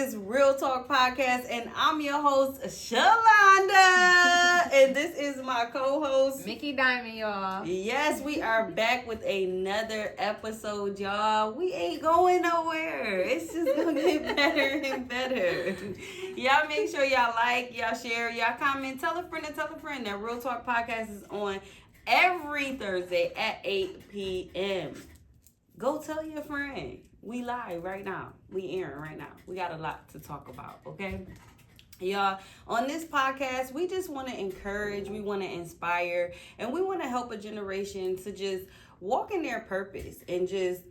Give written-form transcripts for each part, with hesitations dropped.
is Real Talk Podcast, and I'm your host, Shalonda. And this is my co-host, Mickey Diamond, y'all. Yes, we are back with another episode, y'all. We ain't going nowhere. It's just gonna get better and better. Y'all make sure y'all like, y'all share, y'all comment, tell a friend and tell a friend that Real Talk Podcast is on every Thursday at 8 p.m. Go tell your friend. We live right now. We airing right now. We got a lot to talk about, okay? Y'all, on this podcast, we just want to encourage, we want to inspire, and we want to help a generation to just walk in their purpose and just,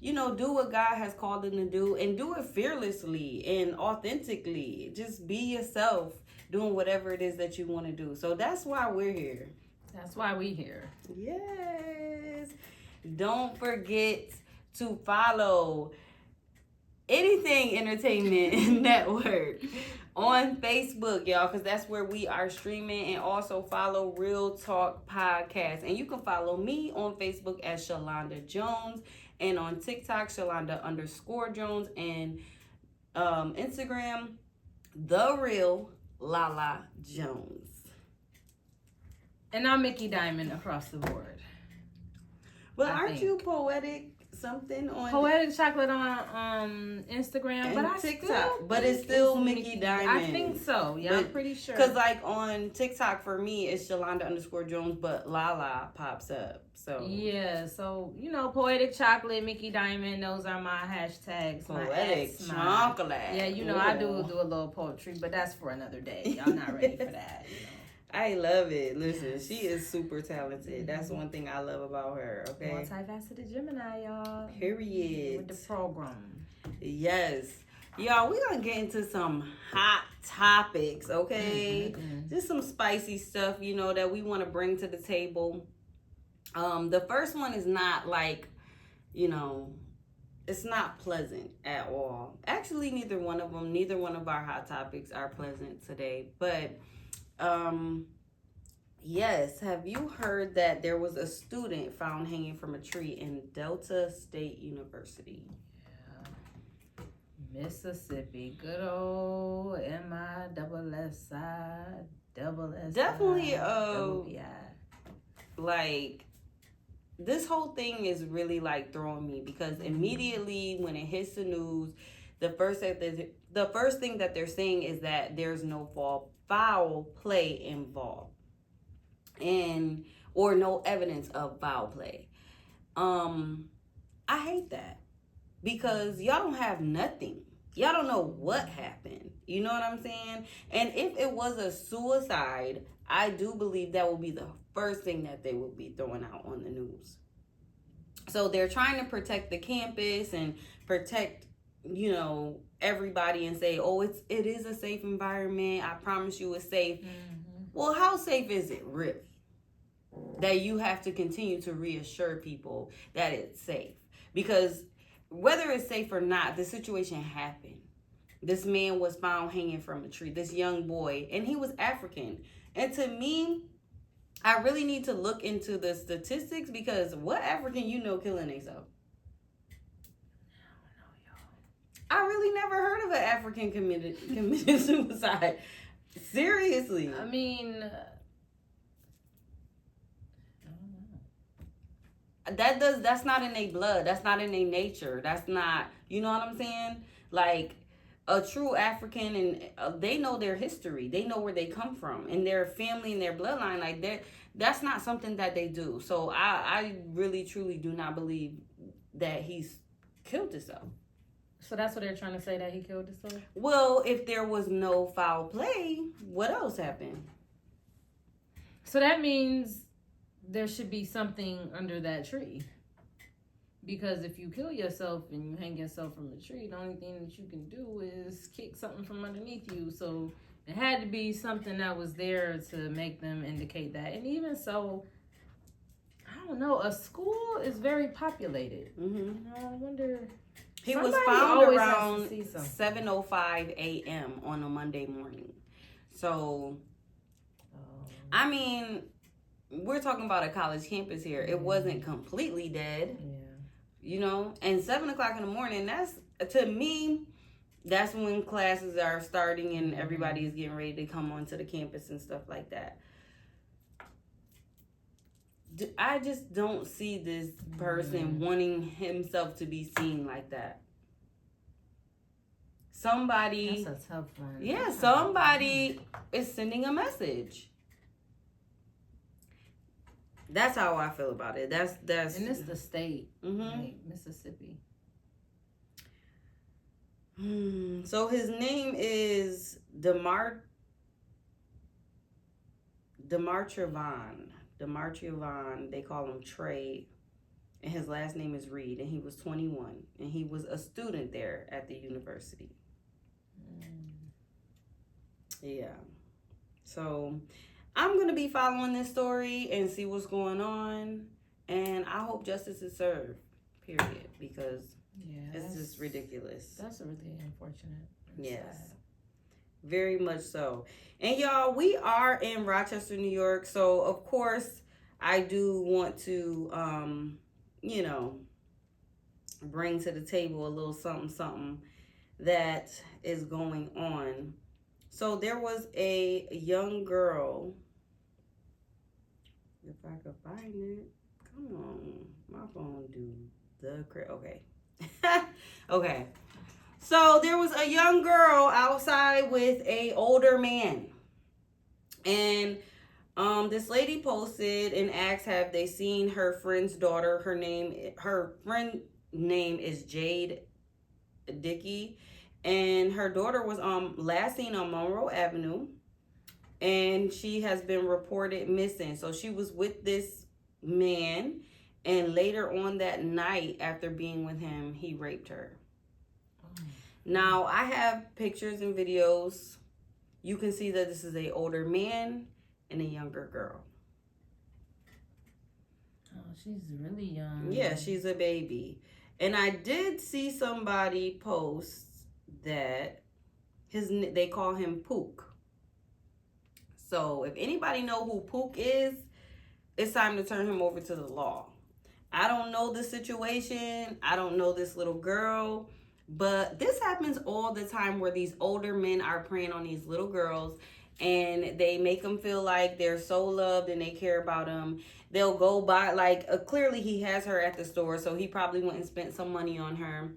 do what God has called them to do and do it fearlessly and authentically. Just be yourself doing whatever it is that you want to do. So that's why we're here. That's why we here. Yes. Don't forget to follow Anything Entertainment Network on Facebook, y'all, because that's where we are streaming, and also follow Real Talk Podcast. And you can follow me on Facebook as Shalonda Jones, and on TikTok, Shalonda_Jones, and Instagram, The Real Lala Jones. And I'm Mickey Diamond across the board. But aren't you poetic something on Poetic Chocolate on Instagram, and but I TikTok? But it's still Mickey Diamond. I think so. Yeah, I'm pretty sure. Because like on TikTok for me, it's Shalonda_Jones, but Lala pops up. So yeah, so Poetic Chocolate, Mickey Diamond. Those are my hashtags. Poetic Chocolate. Yeah, I do a little poetry, but that's for another day. Y'all not ready for that. I love it. Listen, she is super talented. That's one thing I love about her, okay? Multifaceted Gemini, y'all. Period. With the program. Yes. Y'all, we're going to get into some hot topics, okay? Just some spicy stuff, that we want to bring to the table. The first one is not like, it's not pleasant at all. Actually, neither one of our hot topics are pleasant today, but... yes, have you heard that there was a student found hanging from a tree in Delta State University? Yeah. Mississippi. Good old MISSI. Definitely, like, this whole thing is really, like, throwing me because immediately when it hits the news, the first thing that they're saying is that there's no foul play involved or no evidence of foul play. I hate that because y'all don't have nothing. Y'all don't know what happened. You know what I'm saying? And if it was a suicide, I do believe that will be the first thing that they will be throwing out on the news. So they're trying to protect the campus and protect everybody and say, oh, it is a safe environment. I promise you it's safe. Well, how safe is it really? That you have to continue to reassure people that it's safe. Because whether it's safe or not, the situation happened. This man was found hanging from a tree, this young boy, and he was African. And to me, I really need to look into the statistics because what African killing themselves? I really never heard of an African committed suicide. Seriously. I mean, I don't know. That's not in their blood. That's not in their nature. That's not, you know what I'm saying? Like a true African, and they know their history. They know where they come from and their family and their bloodline. Like that's not something that they do. So I really truly do not believe that he's killed himself. So that's what they're trying to say, that he killed himself? Well, if there was no foul play, what else happened? So that means there should be something under that tree. Because if you kill yourself and you hang yourself from a tree, the only thing that you can do is kick something from underneath you. So it had to be something that was there to make them indicate that. And even so, I don't know, a school is very populated. I wonder... He was found around 7:05 a.m. on a Monday morning. So, I mean, we're talking about a college campus here. It wasn't completely dead. Yeah. And 7 o'clock in the morning, that's, to me, That's when classes are starting and everybody is getting ready to come onto the campus and stuff like that. I just don't see this person wanting himself to be seen like that. Somebody, that's a tough one. Yeah, somebody is sending a message. That's how I feel about it. That's and it's the state, like Mississippi. So his name is Demartravon. They call him Trey, and his last name is Reed, and he was 21, and he was a student there at the university. Yeah. So I'm going to be following this story and see what's going on, and I hope justice is served, period, because it's just ridiculous. That's really unfortunate. Yes. Sad. Very much so. And y'all, we are in Rochester, New York, so of course I do want to bring to the table a little something that is going on. So there was a young girl, if I could find it. Come on, my phone do the okay. Okay. So there was a young girl outside with a older man. And this lady posted and asked, have they seen her friend's daughter? Her friend name is Jade Dickey. And her daughter was last seen on Monroe Avenue. And she has been reported missing. So she was with this man. And later on that night, after being with him, he raped her. Now, I have pictures and videos. You can see that this is an older man and a younger girl. Oh, she's really young. Yeah, she's a baby. And I did see somebody post that they call him Pook. So if anybody know who Pook is, it's time to turn him over to the law. I don't know the situation. I don't know this little girl. But this happens all the time where these older men are preying on these little girls and they make them feel like they're so loved and they care about them. They'll go by, clearly he has her at the store, so he probably went and spent some money on her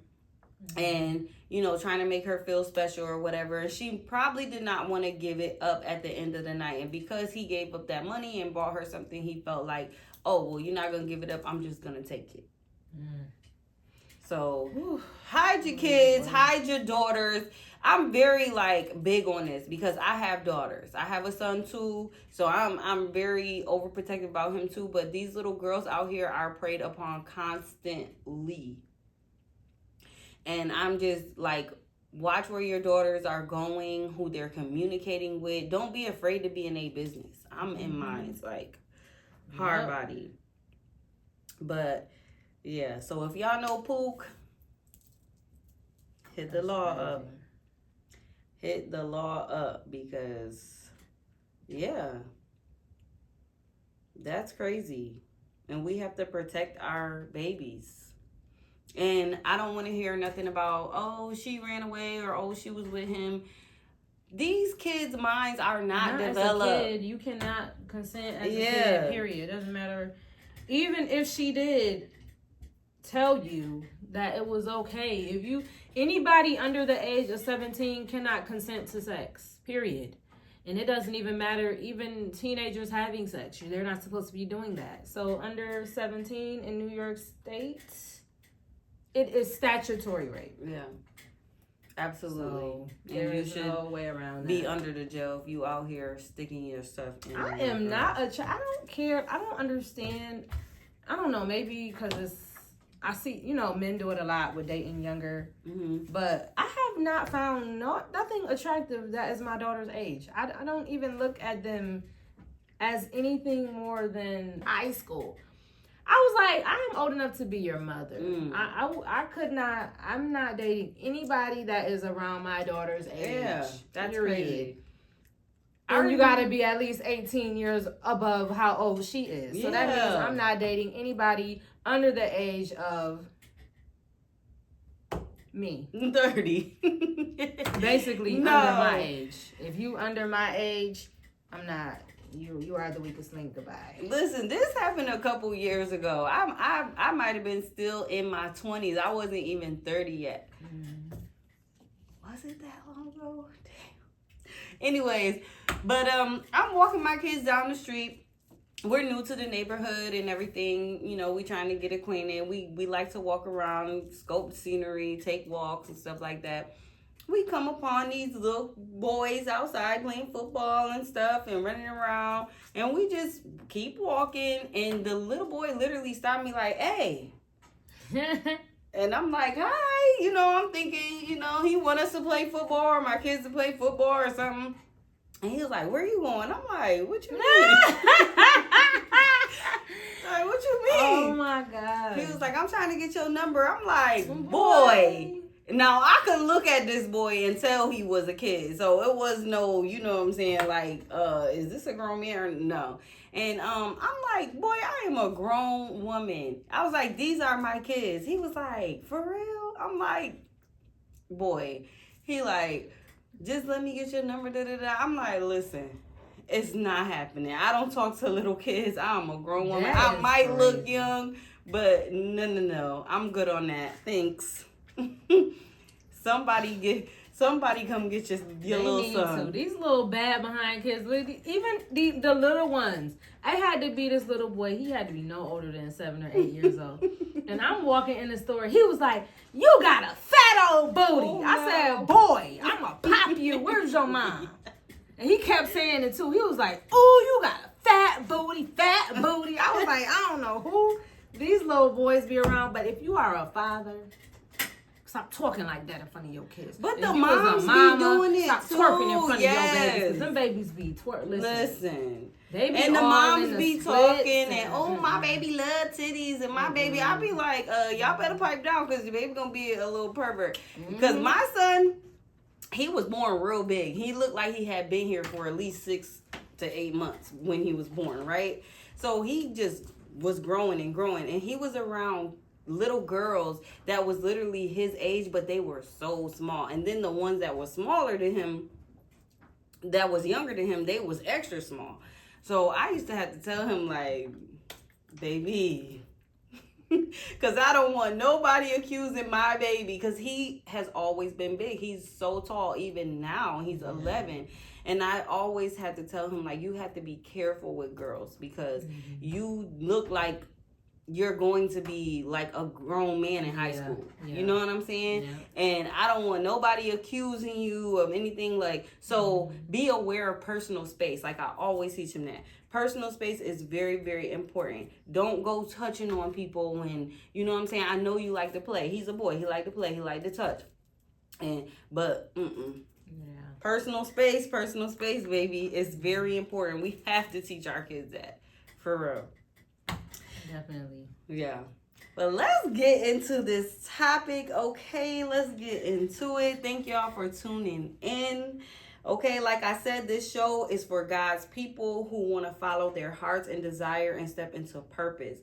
and, trying to make her feel special or whatever. And she probably did not want to give it up at the end of the night. And because he gave up that money and bought her something, he felt like, oh, well, you're not going to give it up. I'm just going to take it. So hide your kids, hide your daughters. I'm very big on this because I have daughters. I have a son too, so I'm very overprotective about him too. But these little girls out here are preyed upon constantly, and I'm just watch where your daughters are going, who they're communicating with. Don't be afraid to be in a business. I'm in mine, hard body, but. Yeah, so if y'all know Pook, hit the law up. Hit the law up because, yeah, that's crazy. And we have to protect our babies. And I don't want to hear nothing about, oh, she ran away or, oh, she was with him. These kids' minds are not developed. As a kid, you cannot consent as a kid, period. It doesn't matter. Even if she did tell you that it was okay. Anybody under the age of 17 cannot consent to sex, period. And it doesn't even matter, even teenagers having sex. They're not supposed to be doing that. So under 17 in New York State, it is statutory rape. Yeah, absolutely. So there is no way around that. Be under the jail if you out here sticking your stuff in. I am not a child. I don't care. I don't understand. I don't know, maybe because I see, men do it a lot with dating younger, but I have not found nothing attractive that is my daughter's age. I don't even look at them as anything more than high school. I was like, I am old enough to be your mother. I could not, I'm not dating anybody that is around my daughter's age. Yeah, that's crazy. And you gotta be at least 18 years above how old she is. So that means I'm not dating anybody under the age of Me. 30. Basically, No. under my age. If you under my age, I'm not. You are the weakest link. Goodbye. Listen, this happened a couple years ago. I might have been still in my 20s. I wasn't even 30 yet. Was it that long ago? Damn. Anyways, but I'm walking my kids down the street. We're new to the neighborhood and everything. You know, we trying to get acquainted. We like to walk around, scope the scenery, take walks and stuff like that. We come upon these little boys outside playing football and stuff and running around. And we just keep walking. And the little boy literally stopped me like, hey. And I'm like, hi. You know, I'm thinking, you know, he want us to play football or my kids to play football or something. And he was like, where you going? I'm like, what you mean? Like, what you mean? Oh, my God. He was like, I'm trying to get your number. I'm like, boy. Now, I could look at this boy and tell he was a kid. So it was no, you know what I'm saying, like, is this a grown man or no? And I'm like, boy, I am a grown woman. I was like, these are my kids. He was like, for real? I'm like, boy. He like, just let me get your number, da-da-da. I'm like, listen, it's not happening. I don't talk to little kids. I'm a grown woman. I might look young, but no. I'm good on that. Thanks. Somebody come get your little son. These little bad behind kids, even the little ones. I had to be this little boy. He had to be no older than 7 or 8 years old. And I'm walking in the store. He was like, you got a fat old booty. Oh, I no. said, boy, I'm going to pop you. Where's your mom? And he kept saying it too. He was like, ooh, you got a fat booty. I was like, I don't know who these little boys be around. But if you are a father, stop talking like that in front of your kids. But if the you was moms a mama, be doing it stop too. twerking in front of your Yes. babies. Because them babies be twerking. Listen. They be And the all moms in the be splits talking and, oh, my baby love titties and my baby. I be like, y'all better pipe down because your baby gonna be a little pervert. Because my son, he was born real big. He looked like he had been here for at least 6 to 8 months when he was born, right? So he just was growing and growing. And he was around little girls that was literally his age, but they were so small. And then the ones that were smaller than him, that was younger than him, they was extra small. So I used to have to tell him, like, baby, because I don't want nobody accusing my baby, because he has always been big. He's so tall, even now. He's 11. And I always had to tell him, like, you have to be careful with girls because you look like you're going to be like a grown man in high school. You know what I'm saying? Yeah. And I don't want nobody accusing you of anything. Like, so be aware of personal space. Like, I always teach him that. Personal space is very, very important. Don't go touching on people when, you know what I'm saying? I know you like to play. He's a boy. He like to play. He like to touch. But personal space, baby, is very important. We have to teach our kids that. For real. Definitely. Yeah. But let's get into this topic, okay? Let's get into it. Thank y'all for tuning in. Okay, like I said, this show is for God's people who want to follow their hearts and desire and step into purpose.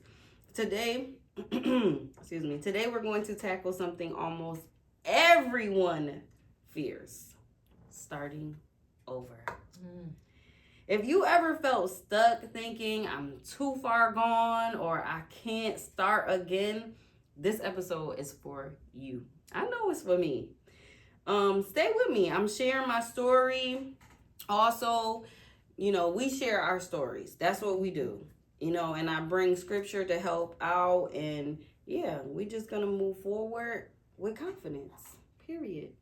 Today, today we're going to tackle something almost everyone fears: starting over. If you ever felt stuck thinking I'm too far gone or I can't start again, this episode is for you. I know it's for me. Stay with me. I'm sharing my story. Also, we share our stories. That's what we do. And I bring scripture to help out. And we just gonna move forward with confidence. Period.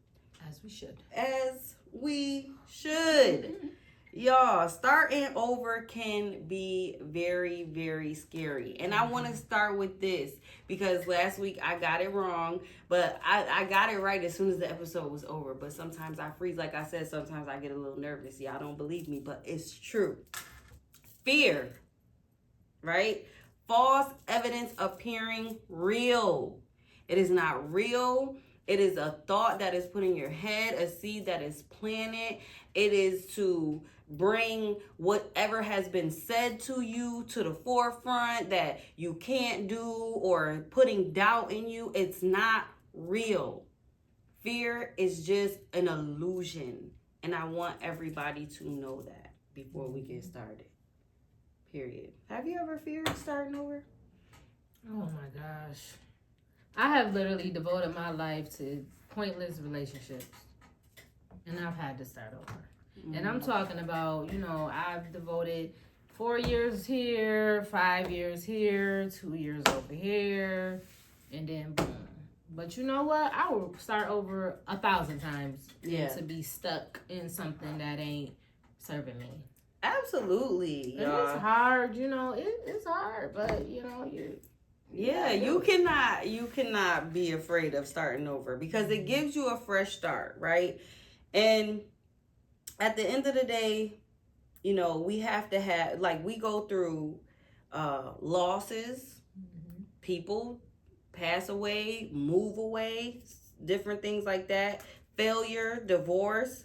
As we should. As we should. Y'all, starting over can be very, very scary. And I want to start with this because last week I got it wrong, but I got it right as soon as the episode was over. But sometimes I freeze. Like I said, sometimes I get a little nervous. Y'all don't believe me, but it's true. Fear, right? False evidence appearing real. It is not real. It is a thought that is put in your head, a seed that is planted. It is to bring whatever has been said to you to the forefront that you can't do or putting doubt in you. It's not real. Fear is just an illusion. And I want everybody to know that before we get started. Period. Have you ever feared starting over? Oh my gosh. I have literally devoted my life to pointless relationships. And I've had to start over. Mm-hmm. And I'm talking about, I've devoted 4 years here, 5 years here, 2 years over here, and then boom. But you know what? I will start over 1,000 times to be stuck in something that ain't serving me. Absolutely. And it's hard, it's hard, but you cannot be afraid of starting over because it gives you a fresh start, right? And at the end of the day, we have to have, like, we go through losses, people pass away, move away, different things like that, failure, divorce,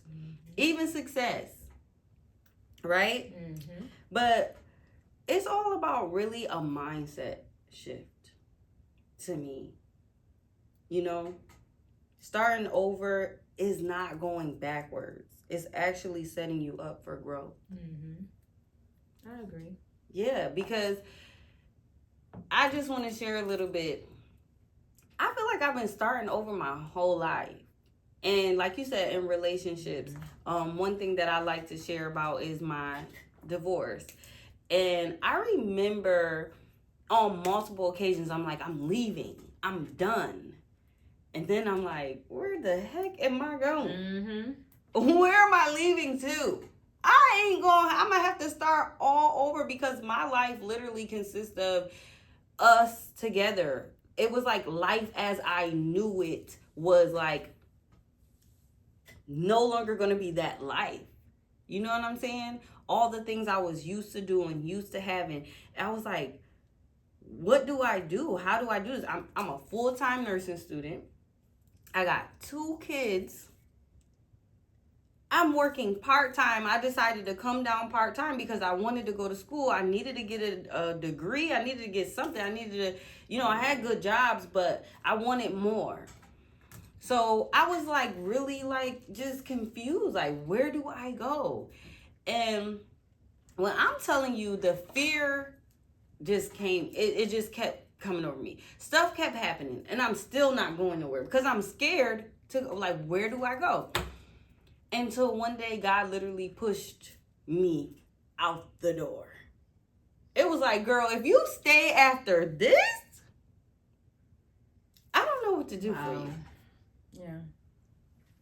even success, right? But it's all about really a mindset shift to me. Starting over is not going backwards. It's actually setting you up for growth. I agree. Yeah, because I just want to share a little bit. I feel like I've been starting over my whole life. And like you said, in relationships, one thing that I like to share about is my divorce. And I remember on multiple occasions, I'm like, I'm leaving. I'm done. And then I'm like, where the heck am I going? Where am I leaving to? I'm going to have to start all over because my life literally consists of us together. It was like life as I knew it was like no longer going to be that life. You know what I'm saying? All the things I was used to doing, used to having. I was like, what do I do? How do I do this? I'm a full-time nursing student. I got 2 kids. I'm working part-time. I decided to come down part-time because I wanted to go to school. I needed to get a degree. I needed to get something. I needed to, I had good jobs, but I wanted more. So I was like really like just confused. Like, where do I go? And when I'm telling you, the fear just came. It just kept coming over me. Stuff kept happening, and I'm still not going nowhere because I'm scared to, like, where do I go? Until one day, God literally pushed me out the door. It was like, girl, if you stay after this, I don't know what to do for you. Yeah.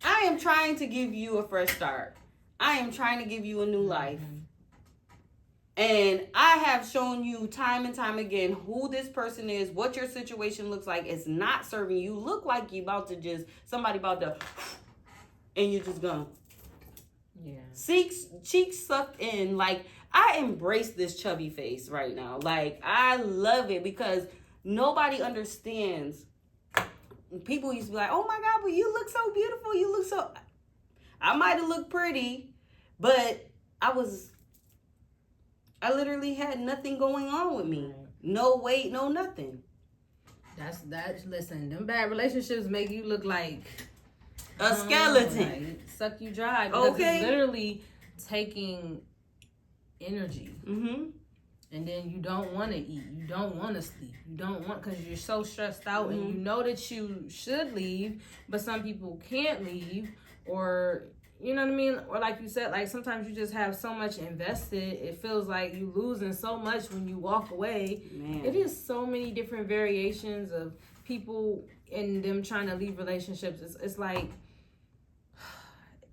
I am trying to give you a fresh start. I am trying to give you a new life. And I have shown you time and time again who this person is, what your situation looks like. It's not serving you. Look like you about to just, somebody about to, and you're just gone. Yeah. Cheeks sucked in. Like, I embrace this chubby face right now. Like, I love it because nobody understands. People used to be like, oh my God, but you look so beautiful. You look so, I might have looked pretty, but I literally had nothing going on with me. No weight, no nothing. Listen, them bad relationships make you look like a skeleton. Like, suck you dry. Because it's literally taking energy. And then you don't want to eat. You don't want to sleep. You don't want, because you're so stressed out and you know that you should leave, but some people can't leave, or, you know what I mean? Or like you said, like sometimes you just have so much invested. It feels like you losing so much when you walk away. Man. It is so many different variations of people and them trying to leave relationships. It's like,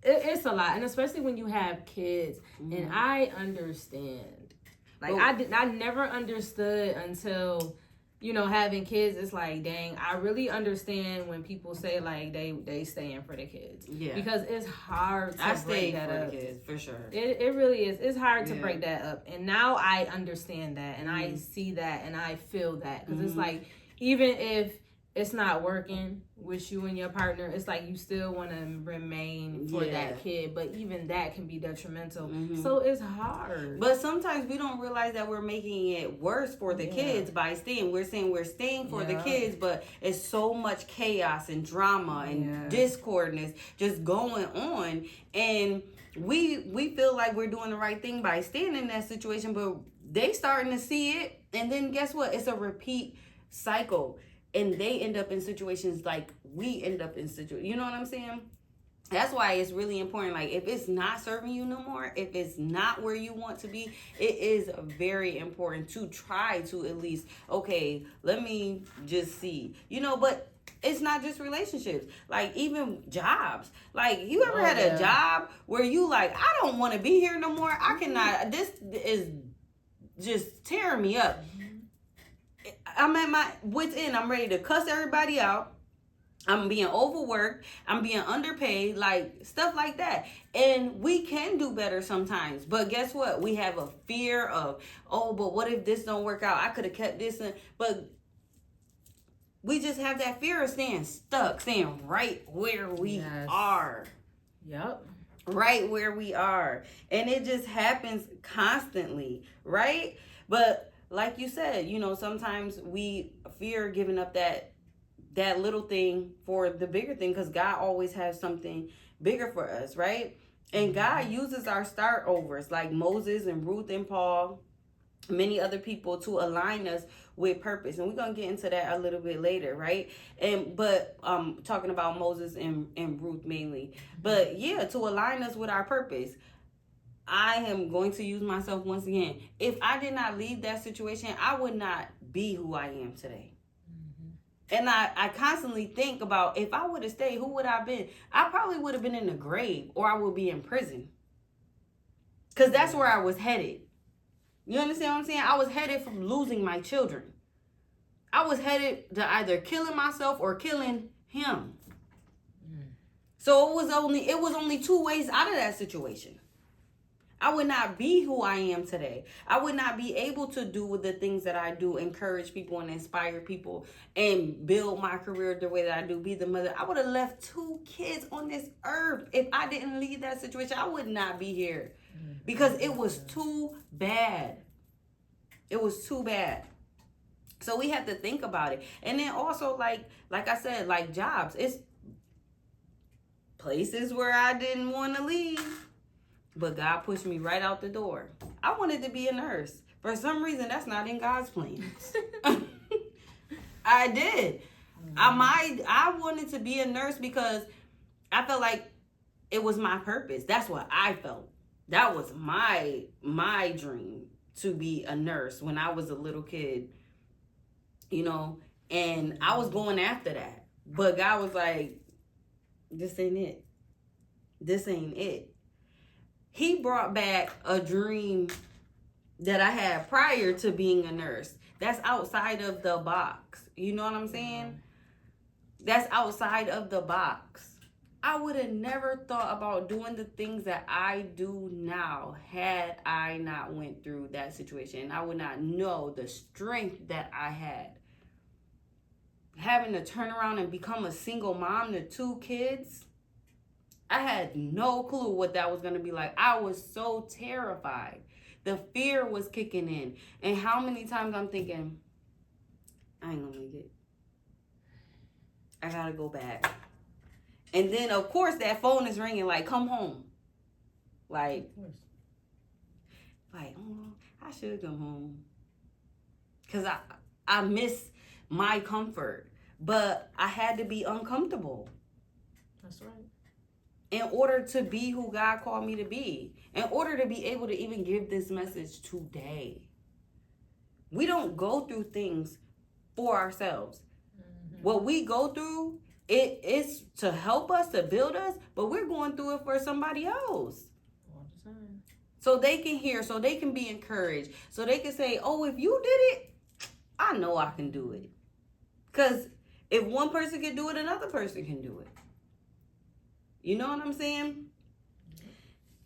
it's a lot. And especially when you have kids. And I understand. Like, I never understood until, having kids. It's like, dang, I really understand when people say, like, they staying for the kids. Yeah. Because it's hard to break that up. I stayed for the kids, for sure. It really is. It's hard to break that up. And now I understand that. And I see that. And I feel that. Because it's like, even if it's not working with you and your partner, it's like you still want to remain for that kid, but even that can be detrimental. So it's hard. But sometimes we don't realize that we're making it worse for the kids by staying. We're saying we're staying for the kids, but it's so much chaos and drama and discordness just going on, and we feel like we're doing the right thing by staying in that situation, but they starting to see it, and then guess what? It's a repeat cycle. And they end up in situations like we end up in situations. You know what I'm saying? That's why it's really important. Like, if it's not serving you no more, if it's not where you want to be, it is very important to try to at least, okay, let me just see. You know, but it's not just relationships. Like, even jobs. Like, you ever had a job where you like, I don't want to be here no more. I cannot. This is just tearing me up. I'm at my wit's end. I'm ready to cuss everybody out. I'm being overworked. I'm being underpaid, like stuff like that. And we can do better sometimes. But guess what? We have a fear of, oh, but what if this don't work out? I could have kept this in. But we just have that fear of staying stuck, staying right where we are. Yep. Right where we are. And it just happens constantly, right? But like you said, you know, sometimes we fear giving up that little thing for the bigger thing, because God always has something bigger for us, right? And God uses our start overs like Moses and Ruth and Paul, many other people, to align us with purpose. And we're going to get into that a little bit later, right? But talking about Moses and Ruth mainly. But yeah, to align us with our purpose. I am going to use myself once again. If I did not leave that situation, I would not be who I am today. And I constantly think about, if I would have stayed, who would I have been? I probably would have been in the grave, or I would be in prison. Because that's where I was headed. You understand what I'm saying? I was headed from losing my children. I was headed to either killing myself or killing him. So it was only two ways out of that situation. I would not be who I am today. I would not be able to do the things that I do, encourage people and inspire people and build my career the way that I do, be the mother. I would have left 2 kids on this earth if I didn't leave that situation. I would not be here because it was too bad. It was too bad. So we have to think about it. And then also, like I said, like jobs, it's places where I didn't want to leave. But God pushed me right out the door. I wanted to be a nurse. For some reason, that's not in God's plans. I did. I wanted to be a nurse because I felt like it was my purpose. That's what I felt. That was my dream, to be a nurse when I was a little kid. You know, and I was going after that. But God was like, this ain't it. This ain't it. He brought back a dream that I had prior to being a nurse. That's outside of the box. You know what I'm saying? That's outside of the box. I would have never thought about doing the things that I do now had I not went through that situation. I would not know the strength that I had. Having to turn around and become a single mom to 2 kids, I had no clue what that was going to be like. I was so terrified. The fear was kicking in. And how many times I'm thinking, I ain't going to make it. I got to go back. And then, of course, that phone is ringing like, come home. Like, oh, I should come home. Because I miss my comfort. But I had to be uncomfortable. That's right. In order to be who God called me to be. In order to be able to even give this message today. We don't go through things for ourselves. What we go through, it is to help us, to build us, but we're going through it for somebody else. All the time. So they can hear, so they can be encouraged, so they can say, oh, if you did it, I know I can do it. Because if one person can do it, another person can do it. You know what I'm saying?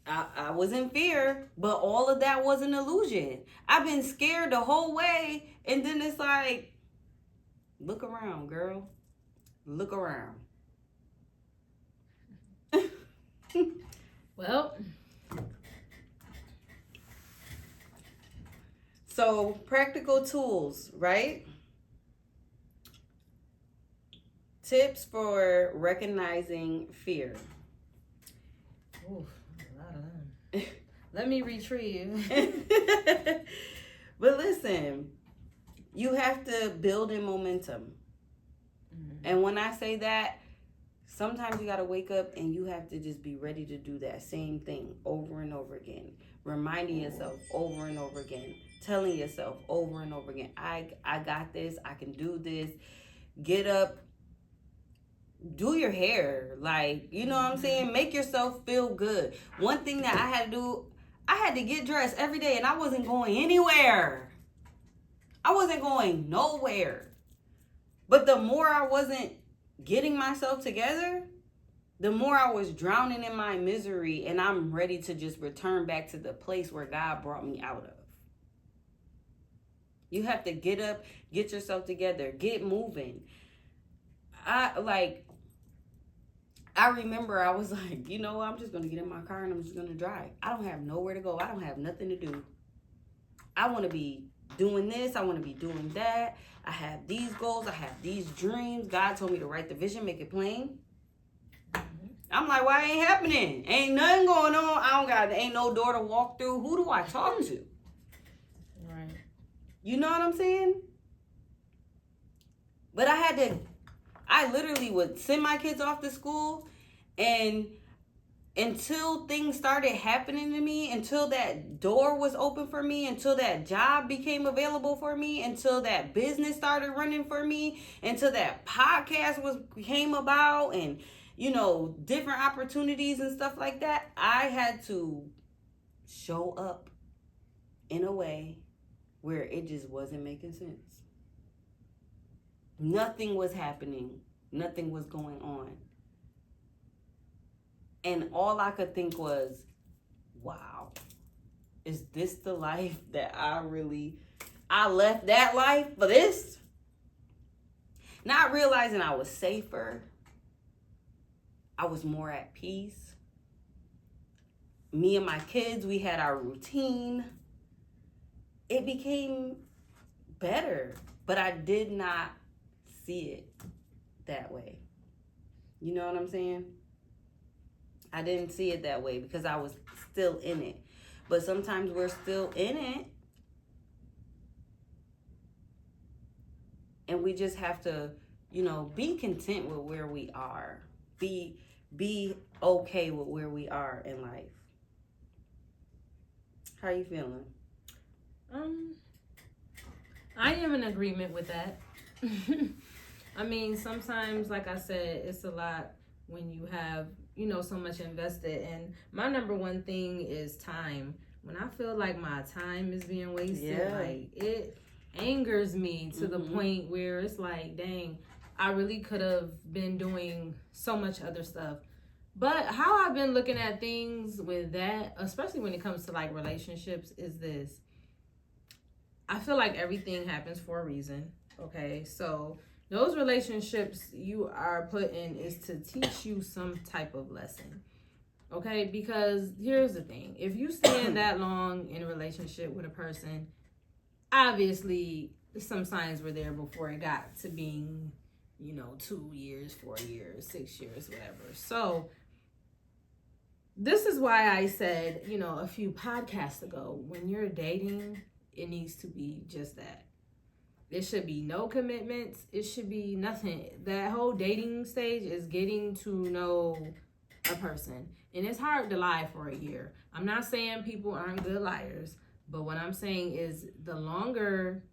I was in fear, but all of that was an illusion. I've been scared the whole way, and then it's like, look around, girl. Look around. Well, so practical tools, right? Tips for recognizing fear. oof, a lot of them. Let me retrieve. But listen, you have to build in momentum. And when I say that, sometimes you got to wake up and you have to just be ready to do that same thing over and over again. Reminding yourself over and over again. Telling yourself over and over again, I got this. I can do this. Get up. Do your hair. Like, you know what I'm saying? Make yourself feel good. One thing that I had to do, I had to get dressed every day and I wasn't going anywhere. I wasn't going nowhere. But the more I wasn't getting myself together, the more I was drowning in my misery, and I'm ready to just return back to the place where God brought me out of. You have to get up, get yourself together, get moving. I remember I was like, you know what? I'm just going to get in my car and I'm just going to drive. I don't have nowhere to go. I don't have nothing to do. I want to be doing this. I want to be doing that. I have these goals. I have these dreams. God told me to write the vision, make it plain. I'm like, why ain't happening? Ain't nothing going on. Ain't no door to walk through. Who do I talk to? Right. You know what I'm saying? But I literally would send my kids off to school, and until things started happening to me, until that door was open for me, until that job became available for me, until that business started running for me, until that podcast came about, and different opportunities and stuff like that, I had to show up in a way where it just wasn't making sense. Nothing was happening. Nothing was going on. And all I could think was, wow, is this the life that I left that life for this? Not realizing I was safer. I was more at peace. Me and my kids, we had our routine. It became better, but I did not see it that way. You know what I'm saying? I didn't see it that way because I was still in it. But sometimes we're still in it, and we just have to, be content with where we are. Be okay with where we are in life. How you feeling? I am in agreement with that. I mean, sometimes, like I said, it's a lot when you have, so much invested. And my number one thing is time. When I feel like my time is being wasted, like, it angers me to the point where it's like, dang, I really could have been doing so much other stuff. But how I've been looking at things with that, especially when it comes to like relationships, is this. I feel like everything happens for a reason. Okay, so those relationships you are put in is to teach you some type of lesson. Okay, because here's the thing. If you stand that long in a relationship with a person, obviously some signs were there before it got to being, 2 years, 4 years, 6 years, whatever. So this is why I said, a few podcasts ago, when you're dating, it needs to be just that. It should be no commitments. It should be nothing. That whole dating stage is getting to know a person. And it's hard to lie for a year. I'm not saying people aren't good liars, but what I'm saying is the longer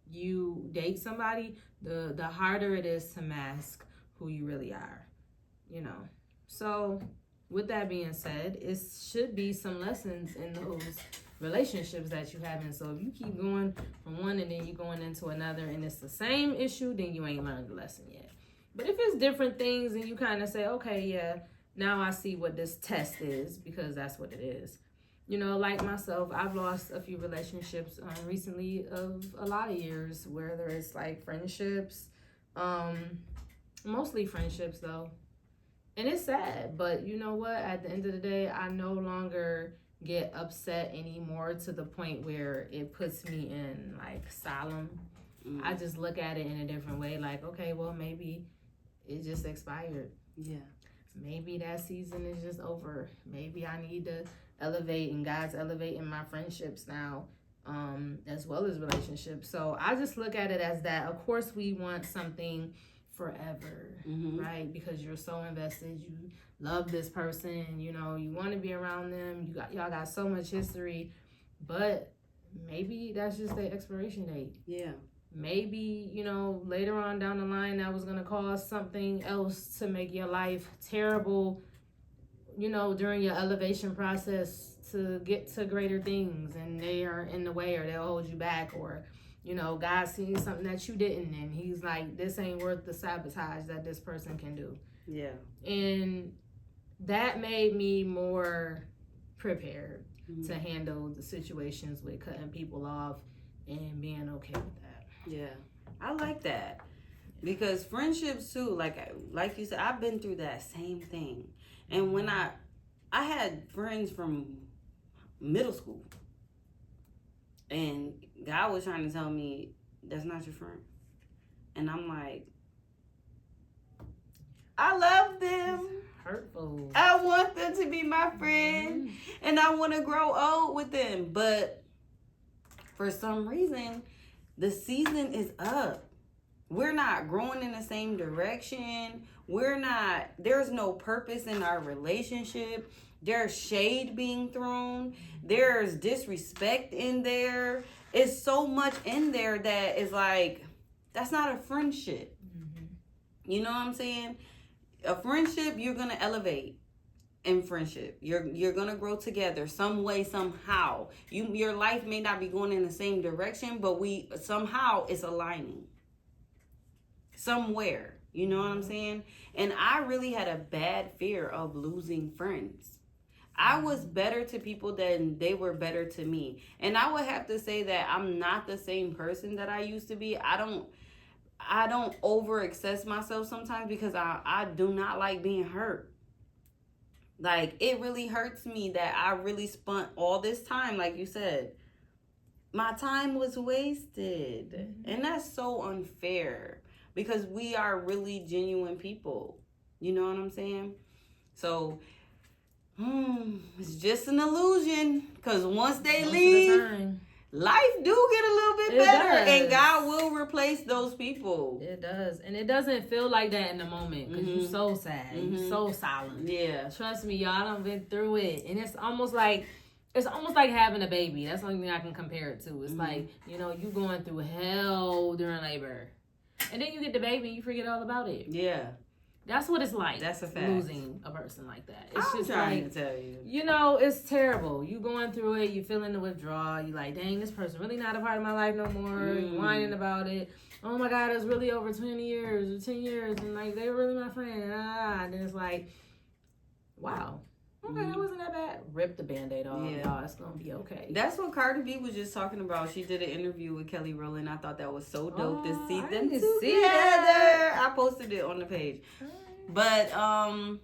you date somebody, the harder it is to mask who you really are, So with that being said, it should be some lessons in those relationships that you have. And so if you keep going from one and then you're going into another and it's the same issue, then you ain't learned the lesson yet. But if it's different things and you kind of say, okay, yeah, now I see what this test is, because that's what it is. Like myself, I've lost a few relationships recently of a lot of years, whether it's like friendships, Mostly friendships, though. And it's sad, but you know what? At the end of the day, I no longer get upset anymore to the point where it puts me in like solemn. I just look at it in a different way. Like, okay, well, maybe it just expired. Yeah. Maybe that season is just over. Maybe I need to elevate, and God's elevating my friendships now, as well as relationships. So I just look at it as that. Of course, we want something forever, right? Because you're so invested, you love this person, you know, you want to be around them, y'all got so much history, but maybe that's just the expiration date. Yeah. Maybe, you know, later on down the line that was going to cause something else to make your life terrible, you know, during your elevation process to get to greater things, and they are in the way, or they'll hold you back, or you know, God sees something that you didn't, and he's like, this ain't worth the sabotage that this person can do. Yeah. And that made me more prepared to handle the situations with cutting people off and being okay with that. Yeah. I like that. Because friendships too, like you said, I've been through that same thing. And when I had friends from middle school, and God was trying to tell me, that's not your friend. And I'm like, I love them. Hurtful. I want them to be my friend. And I want to grow old with them. But for some reason, the season is up. We're not growing in the same direction. There's no purpose in our relationship. There's shade being thrown. There's disrespect in there. It's so much in there that is like, that's not a friendship. You know what I'm saying? A friendship, you're going to elevate in friendship. You're going to grow together some way, somehow. Your life may not be going in the same direction, but somehow it's aligning. Somewhere. You know what I'm saying? And I really had a bad fear of losing friends. I was better to people than they were better to me. And I would have to say that I'm not the same person that I used to be. I don't over-excess myself sometimes because I do not like being hurt. Like, it really hurts me that I really spent all this time, like you said. My time was wasted. And that's so unfair because we are really genuine people. You know what I'm saying? So it's just an illusion, because once they leave, life do get a little bit better, and God will replace those people. It does. And it doesn't feel like that in the moment, because you're so sad. You're so silent. Yeah. Trust me, y'all done been through it. And it's almost like having a baby. That's the only thing I can compare it to. It's like, you know, you going through hell during labor. And then you get the baby and you forget all about it. Yeah. That's what it's like. That's a fact. Losing a person like that. It's I'm just trying like, to tell you. You know, it's terrible. You going through it. You feeling the withdrawal. You like, dang, this person really not a part of my life no more. You whining about it. Oh my God, it was really over 20 years or 10 years, and like they were really my friend. And then it's like, wow. Okay, that wasn't that bad. Rip the Band-Aid off, y'all. It's gonna be okay. That's what Cardi B was just talking about. She did an interview with Kelly Rowland. I thought that was so dope to see them together. I posted it on the page. But I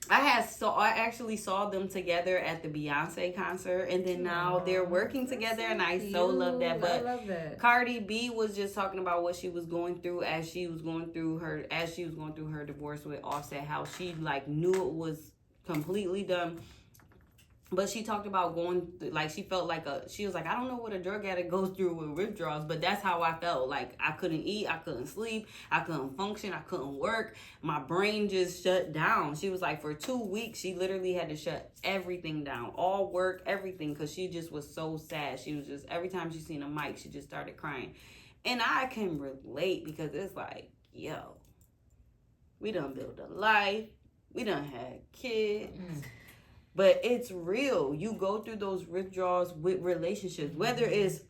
actually saw them together at the Beyonce concert, and then now they're working together, and I so love that. But I love that. Cardi B was just talking about what she was going through as she was going through her divorce with Offset, how she like knew it was completely done. But she talked about going through, like, she felt like she was like, I don't know what a drug addict goes through with withdrawals, but that's how I felt. Like, I couldn't eat, I couldn't sleep, I couldn't function, I couldn't work. My brain just shut down. She was like, for 2 weeks, she literally had to shut everything down, all work, everything, because she just was so sad. She was just, every time she seen a mic, she just started crying. And I can relate, because it's like, yo, we done built a life, we done had kids. But it's real. You go through those withdrawals with relationships, whether it's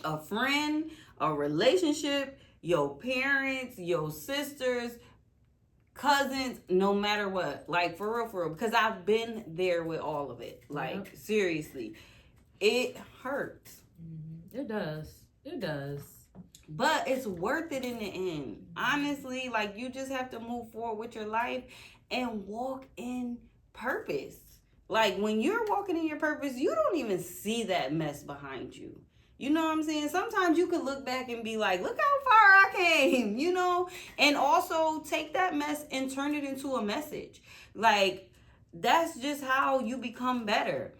a friend, a relationship, your parents, your sisters, cousins, no matter what. Like, for real. Because I've been there with all of it. Like, seriously. It hurts. It does. But it's worth it in the end. Honestly, like, you just have to move forward with your life and walk in purpose. Like, when you're walking in your purpose, you don't even see that mess behind you. You know what I'm saying? Sometimes you could look back and be like, look how far I came, you know? And also take that mess and turn it into a message. Like, that's just how you become better.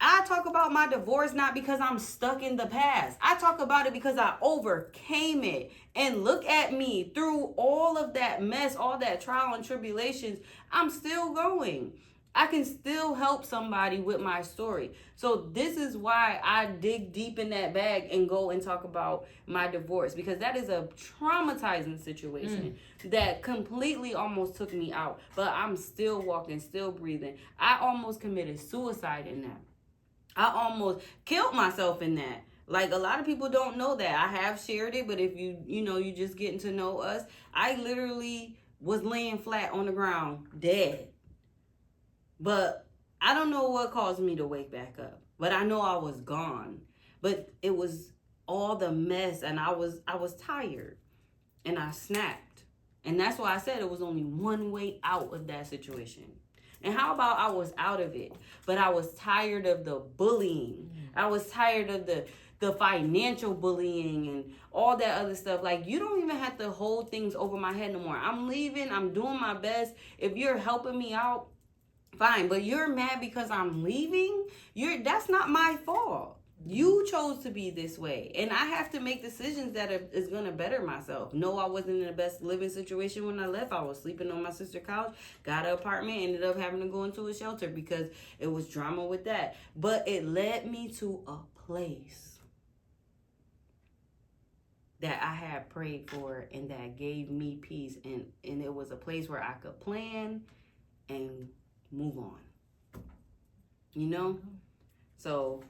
I talk about my divorce not because I'm stuck in the past. I talk about it because I overcame it. And look at me, through all of that mess, all that trial and tribulations, I'm still going. I can still help somebody with my story. So this is why I dig deep in that bag and go and talk about my divorce, because that is a traumatizing situation that completely almost took me out. But I'm still walking, still breathing. I almost committed suicide in that. I almost killed myself in that. Like, a lot of people don't know that. I have shared it, but if you just getting to know us, I literally was laying flat on the ground, dead. But I don't know what caused me to wake back up. But I know I was gone. But it was all the mess, and I was tired, and I snapped. And that's why I said it was only one way out of that situation. And how about I was out of it, but I was tired of the bullying. I was tired of the financial bullying and all that other stuff. Like, you don't even have to hold things over my head no more. I'm leaving. I'm doing my best. If you're helping me out, fine. But you're mad because I'm leaving? That's not my fault. You chose to be this way, and I have to make decisions that is going to better myself. No, I wasn't in the best living situation when I left. I was sleeping on my sister's couch, got an apartment, ended up having to go into a shelter because it was drama with that. But it led me to a place that I had prayed for and that gave me peace, and it was a place where I could plan and move on. You know? So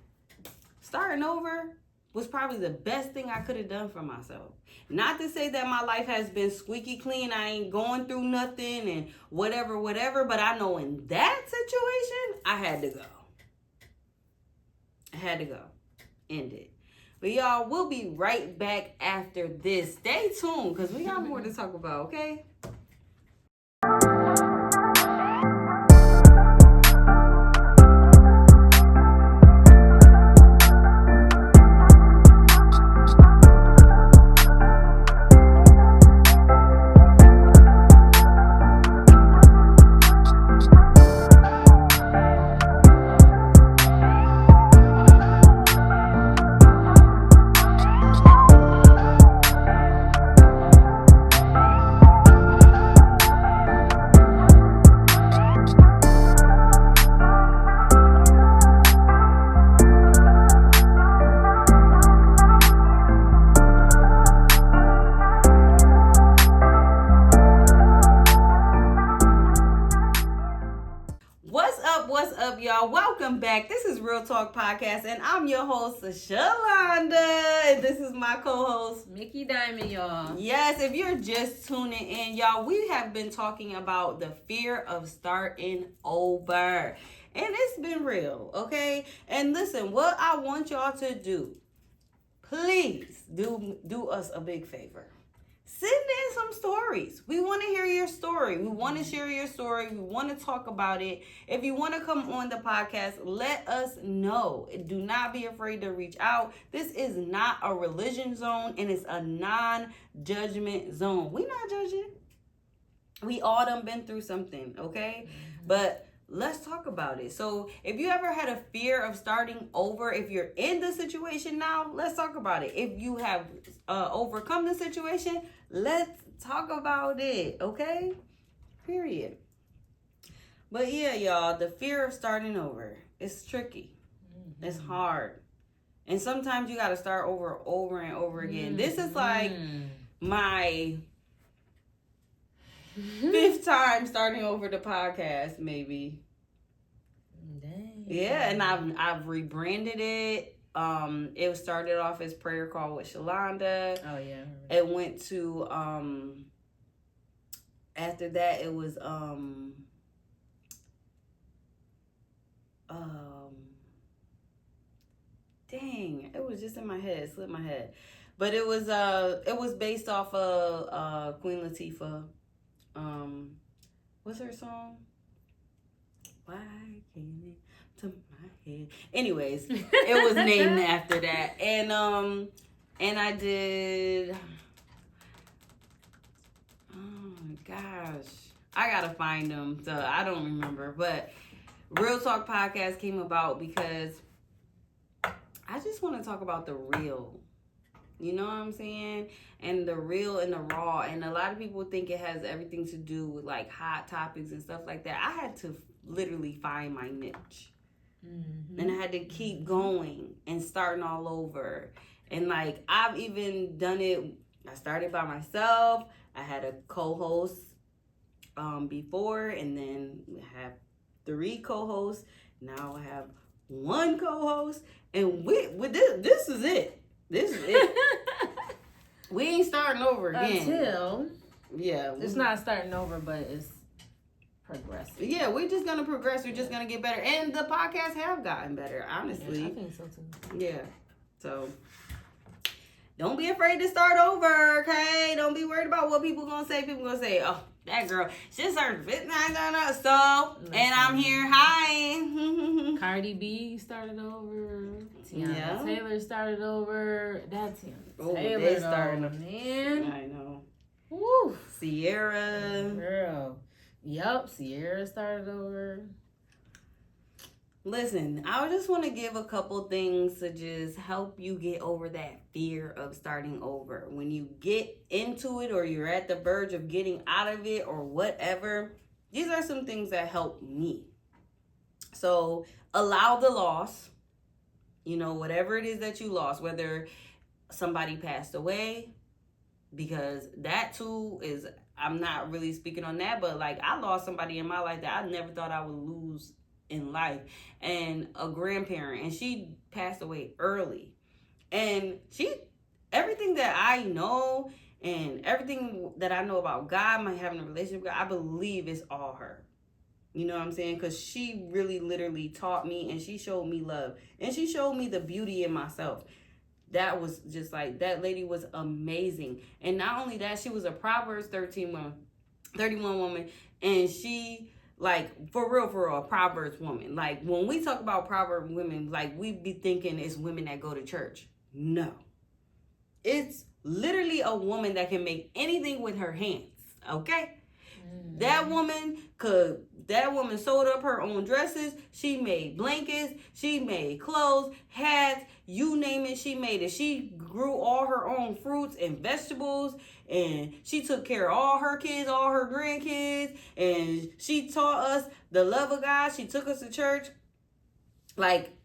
starting over was probably the best thing I could have done for myself. Not to say that my life has been squeaky clean. I ain't going through nothing and whatever. But I know in that situation, I had to go. End it. But y'all, we'll be right back after this. Stay tuned, because we got more to talk about, okay? What's up, y'all? Welcome back. This is Real Talk Podcast, and I'm your host, Shalonda, and this is my co-host, Mickey Diamond, y'all. Yes, if you're just tuning in, y'all, we have been talking about the fear of starting over, and it's been real, okay? And listen, what I want y'all to do, please do us a big favor. Send in some stories. We want to hear your story. We want to share your story. We want to talk about it. If you want to come on the podcast, let us know. Do not be afraid to reach out. This is not a religion zone, and it's a non-judgment zone. We not judging. We all done been through something, okay? But let's talk about it. So if you ever had a fear of starting over, if you're in the situation now, let's talk about it. If you have overcome the situation, let's talk about it, okay? Period. But yeah, y'all, the fear of starting over, it's tricky. It's hard. And sometimes you got to start over and over again. This is like my 5th time starting over the podcast, maybe. Dang. Yeah, and I've rebranded it. It started off as Prayer Call with Shalonda. Oh yeah. It went to after that it was dang, it was just in my head, it slipped my head. But it was based off of Queen Latifah. What's her song? Why can't it to my head? Anyways, it was named after that. And I did, oh my gosh, I gotta find them, so I don't remember. But Real Talk Podcast came about because I just want to talk about the real. You know what I'm saying? And the real and the raw. And a lot of people think it has everything to do with like hot topics and stuff like that. I had to literally find my niche. Mm-hmm. And I had to keep going and starting all over. And like, I've even done it. I started by myself. I had a co-host before, and then I have 3 co-hosts. Now I have 1 co-host. And with this is it. This is it. We ain't starting over again. Until, yeah, it's not starting over, but it's progressive. Yeah, we're just gonna progress. We're just gonna get better, and the podcasts have gotten better. Honestly, yeah, I think so too. Yeah, so don't be afraid to start over. Okay, don't be worried about what people gonna say. People gonna say, "Oh, that girl, she started 59 so," and I'm here. Hi. Cardi B started over. Tiana Taylor started over. That Tiana Taylor, they started, man. I know. Woo. Sierra, girl. Yup, Sierra started over. Listen, I just want to give a couple things to just help you get over that fear of starting over. When you get into it or you're at the verge of getting out of it or whatever, these are some things that help me. So allow the loss, whatever it is that you lost, whether somebody passed away, because that too is, I'm not really speaking on that, but like I lost somebody in my life that I never thought I would lose in life, and a grandparent, and she passed away early, and everything that I know and everything that I know about God, my having a relationship with God, I believe it's all her. You know what I'm saying? Because she really literally taught me, and she showed me love, and she showed me the beauty in myself. That was just like, that lady was amazing. And not only that, she was a Proverbs 31 woman, and she, like, for real, a Proverbs woman. Like, when we talk about Proverbs women, like, we be thinking it's women that go to church. No. It's literally a woman that can make anything with her hands, okay? Mm-hmm. That woman sewed up her own dresses. She made blankets. She made clothes, hats, you name it, she made it. She grew all her own fruits and vegetables, and she took care of all her kids, all her grandkids, and she taught us the love of God. She took us to church. Like,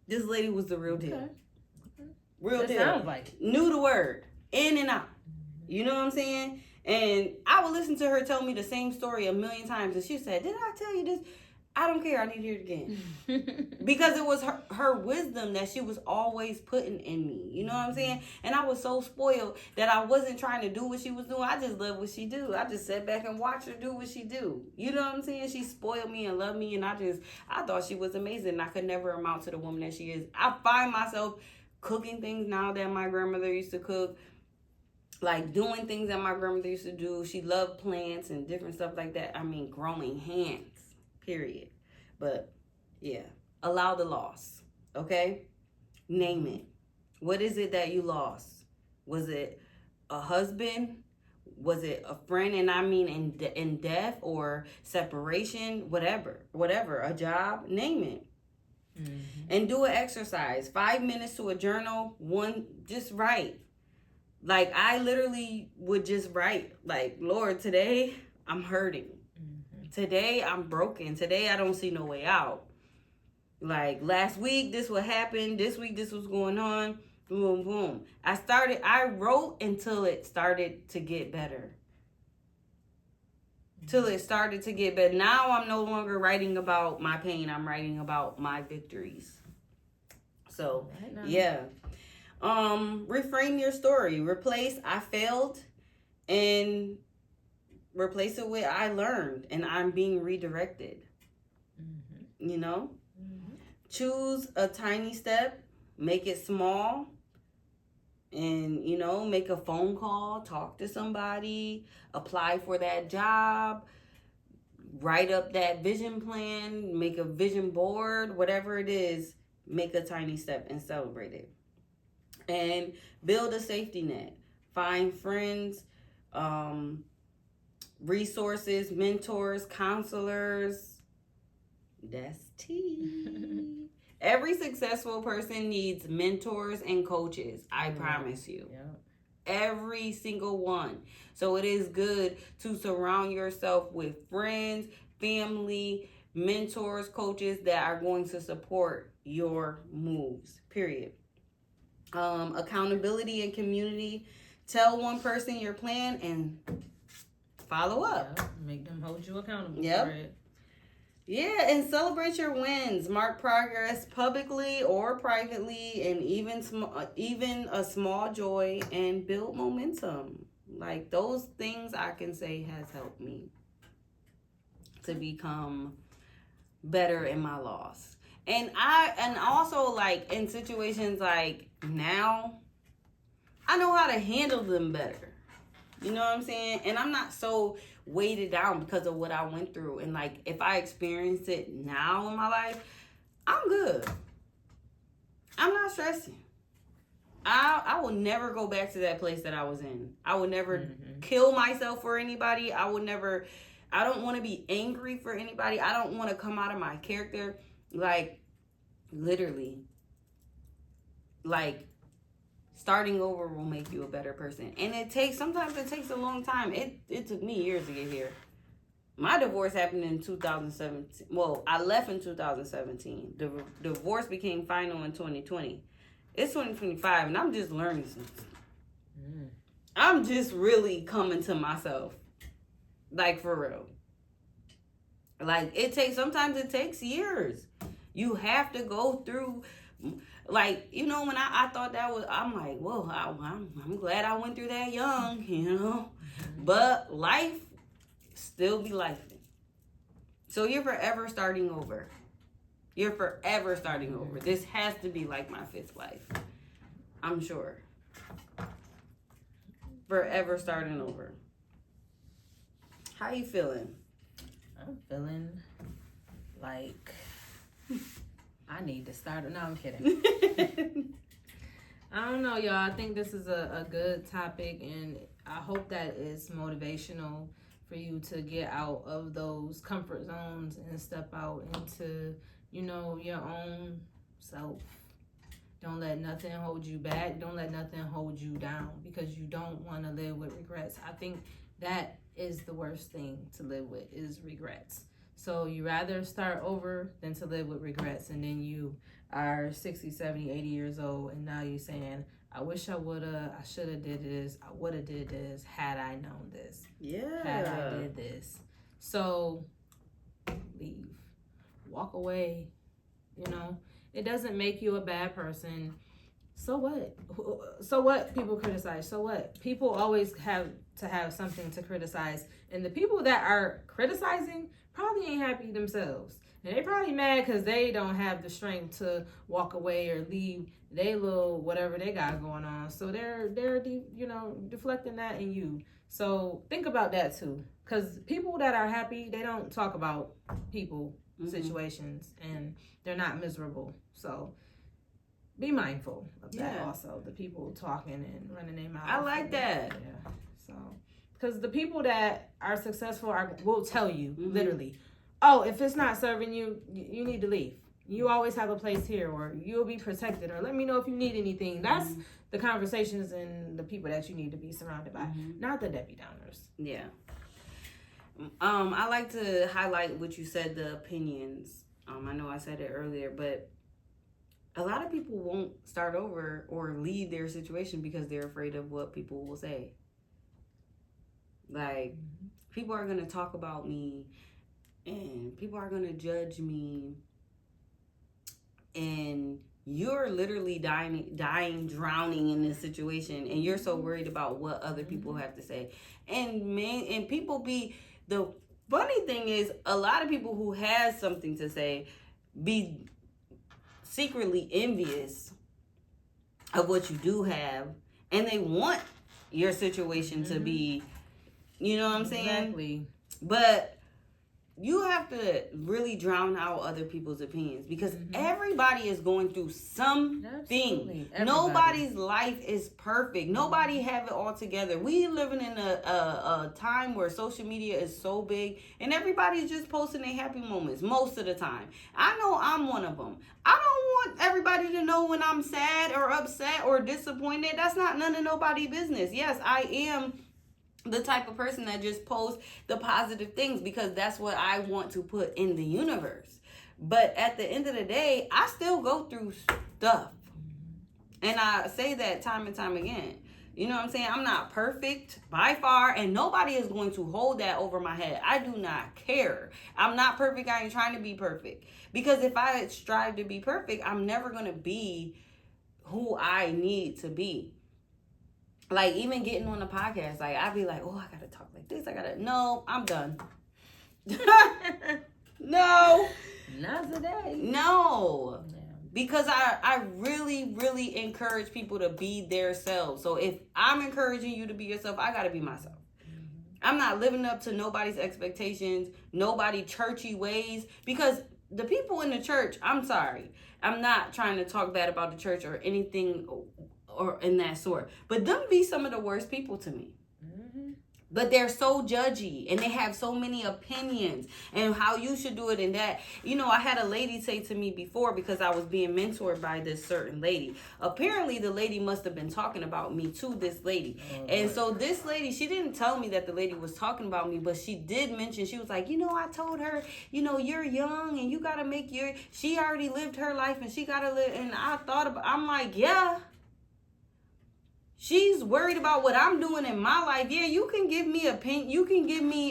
this lady was the real deal. Okay. Real deal. Sounds like knew the word in and out. You know what I'm saying? And I would listen to her tell me the same story a million times, and she said, "Did I tell you this?" I don't care. I need to hear it again. Because it was her wisdom that she was always putting in me. You know what I'm saying? And I was so spoiled that I wasn't trying to do what she was doing. I just loved what she do. I just sat back and watched her do what she do. You know what I'm saying? She spoiled me and loved me, and I thought she was amazing. I could never amount to the woman that she is. I find myself cooking things now that my grandmother used to cook. Like doing things that my grandmother used to do. She loved plants and different stuff like that. I mean, growing hands. Period. But yeah, allow the loss. Okay? Name it. What is it that you lost? Was it a husband? Was it a friend? And I mean in death or separation, whatever, a job, name it. Mm-hmm. And do an exercise. 5 minutes to a journal, just write. Like, I literally would just write, like, Lord, today I'm hurting. Today, I'm broken. Today, I don't see no way out. Like, last week, this what happened. This week, this was going on. Boom, boom. I wrote until it started to get better. Till it started to get better. Now, I'm no longer writing about my pain. I'm writing about my victories. So, yeah. Reframe your story. Replace I failed and replace it with I learned and I'm being redirected. Mm-hmm. You know? Mm-hmm. Choose a tiny step, make it small, and, you know, make a phone call, talk to somebody, apply for that job, write up that vision plan, make a vision board, whatever it is, make a tiny step and celebrate it. And build a safety net. Find friends, resources, mentors, counselors. That's tea. Every successful person needs mentors and coaches. I promise you. Yeah. Every single one. So it is good to surround yourself with friends, family, mentors, coaches that are going to support your moves. Period. Accountability and community. Tell one person your plan and follow up. Yeah. Make them hold you accountable Yep. for it. Yeah, and celebrate your wins. Mark progress publicly or privately, and even a small joy, and build momentum. Like, those things I can say has helped me to become better in my loss. And also, like, in situations like now, I know how to handle them better. You know what I'm saying? And I'm not so weighted down because of what I went through. And, like, if I experience it now in my life, I'm good. I'm not stressing. I will never go back to that place that I was in. I would never kill myself for anybody. I don't want to be angry for anybody. I don't want to come out of my character. Like, literally. Like, starting over will make you a better person. And sometimes it takes a long time. It took me years to get here. My divorce happened in 2017. Well, I left in 2017. The divorce became final in 2020. It's 2025 and I'm just learning something. I'm just really coming to myself. Like, for real. Like, sometimes it takes years. You have to go through. Like, you know, when I thought that was, I'm like, whoa, I'm glad I went through that young, you know. But life still be lifing. So you're forever starting over. You're forever starting over. This has to be like my fifth life. I'm sure. Forever starting over. How you feeling? I'm feeling like I need to start. No, I'm kidding. I don't know, y'all. I think this is a good topic, and I hope that it's motivational for you to get out of those comfort zones and step out into, you know, your own self. Don't let nothing hold you back. Don't let nothing hold you down, because you don't want to live with regrets. I think that is the worst thing to live with, is regrets. So you rather start over than to live with regrets, and then you are 60, 70, 80 years old, and now you're saying, I wish I woulda, I shoulda did this, I woulda did this, had I known this. Yeah. Had I did this. So leave. Walk away. You know, it doesn't make you a bad person. So what? So what? People criticize. So what? People always have to have something to criticize. And the people that are criticizing probably ain't happy themselves. And they probably mad because they don't have the strength to walk away or leave they little whatever they got going on. So they're deflecting that in you. So think about that too. Because people that are happy, they don't talk about people, situations, and they're not miserable. So be mindful of that also. The people talking and running their mouth. I like that. Yeah. So, because the people that are successful will tell you literally, oh, if it's not serving you, you need to leave. You always have a place here, or you'll be protected, or let me know if you need anything. That's the conversations and the people that you need to be surrounded by, not the Debbie Downers. Yeah. I like to highlight what you said, the opinions. I know I said it earlier, but a lot of people won't start over or leave their situation because they're afraid of what people will say. Like, people are going to talk about me, and people are going to judge me, and you're literally dying, drowning in this situation, and you're so worried about what other people have to say. And people be, the funny thing is, a lot of people who has something to say be secretly envious of what you do have, and they want your situation to be, you know what I'm saying? Exactly. But you have to really drown out other people's opinions because everybody is going through something. Absolutely. Everybody. Nobody's life is perfect. Nobody have it all together. We living in a time where social media is so big and everybody's just posting their happy moments most of the time. I know I'm one of them. I don't want everybody to know when I'm sad or upset or disappointed. That's not none of nobody's business. Yes, I am the type of person that just posts the positive things because that's what I want to put in the universe. But at the end of the day, I still go through stuff. And I say that time and time again. You know what I'm saying? I'm not perfect by far, and nobody is going to hold that over my head. I do not care. I'm not perfect. I ain't trying to be perfect. Because if I strive to be perfect, I'm never going to be who I need to be. Like, even getting on the podcast, like, I'd be like, oh, I gotta talk like this. No, I'm done. No. Not today. No. Yeah. Because I really, really encourage people to be their selves. So if I'm encouraging you to be yourself, I gotta be myself. I'm not living up to nobody's expectations, nobody churchy ways. Because the people in the church, I'm sorry. I'm not trying to talk bad about the church or anything or in that sort, but them be some of the worst people to me. But they're so judgy and they have so many opinions and how you should do it and that. You know, I had a lady say to me before because I was being mentored by this certain lady. Apparently the lady must have been talking about me to this lady. And so this lady, she didn't tell me that the lady was talking about me, but she did mention, she was like, you know, I told her, you know, you're young and you got to make she already lived her life and she got to live. And I'm like, yeah. She's worried about what I'm doing in my life. Yeah, you can give me opinion. You can give me,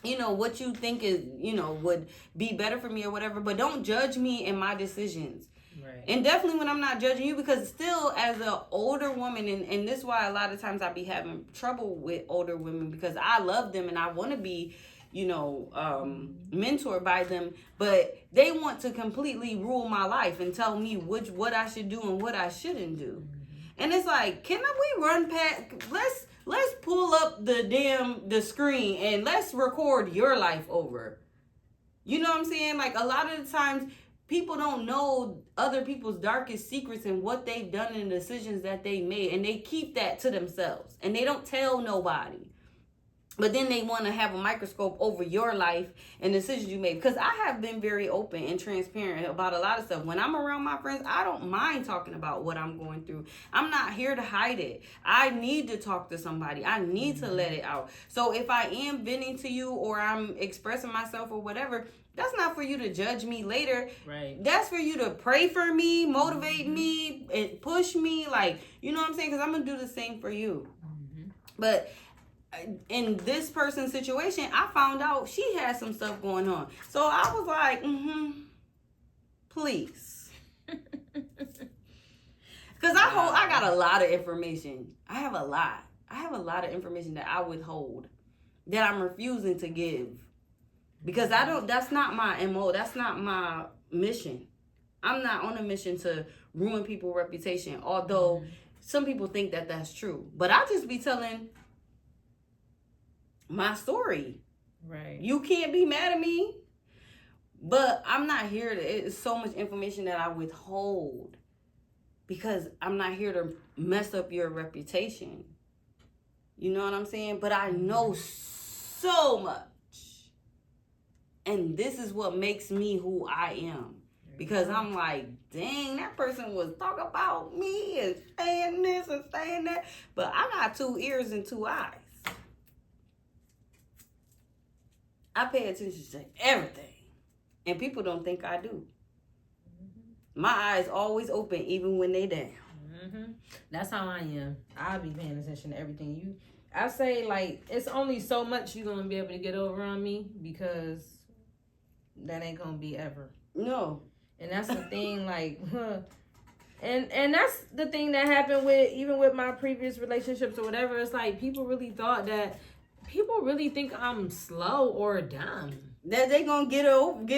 you know, what you think is, you know, would be better for me or whatever. But don't judge me in my decisions. Right. And definitely when I'm not judging you, because still as an older woman, and this is why a lot of times I be having trouble with older women because I love them and I want to be, you know, mentored by them. But they want to completely rule my life and tell me what I should do and what I shouldn't do. And it's like, can we run past? Let's pull up the screen and let's record your life over. You know what I'm saying? Like a lot of the times, people don't know other people's darkest secrets and what they've done and the decisions that they made, and they keep that to themselves and they don't tell nobody. But then they want to have a microscope over your life and decisions you made. Because I have been very open and transparent about a lot of stuff. When I'm around my friends, I don't mind talking about what I'm going through. I'm not here to hide it. I need to talk to somebody. I need to let it out. So if I am venting to you or I'm expressing myself or whatever, that's not for you to judge me later. Right. That's for you to pray for me, motivate me, and push me. Like, you know what I'm saying? Because I'm going to do the same for you. But in this person's situation, I found out she had some stuff going on. So I was like, please. Because I got a lot of information. I have a lot of information that I withhold, that I'm refusing to give. Because that's not my MO. That's not my mission. I'm not on a mission to ruin people's reputation. Although some people think that that's true. But I just be telling my story. Right. You can't be mad at me. But I'm not here to, it's so much information that I withhold. Because I'm not here to mess up your reputation. You know what I'm saying? But I know so much. And this is what makes me who I am. Because I'm like, dang, that person was talking about me and saying this and saying that. But I got 2 ears and 2 eyes. I pay attention to everything. And people don't think I do. My eyes always open even when they down. That's how I am. I'll be paying attention to everything. I say, like, it's only so much you're going to be able to get over on me because that ain't going to be ever. No. And that's the thing, like, and that's the thing that happened even with my previous relationships or whatever. It's like people really think I'm slow or dumb. That they gonna get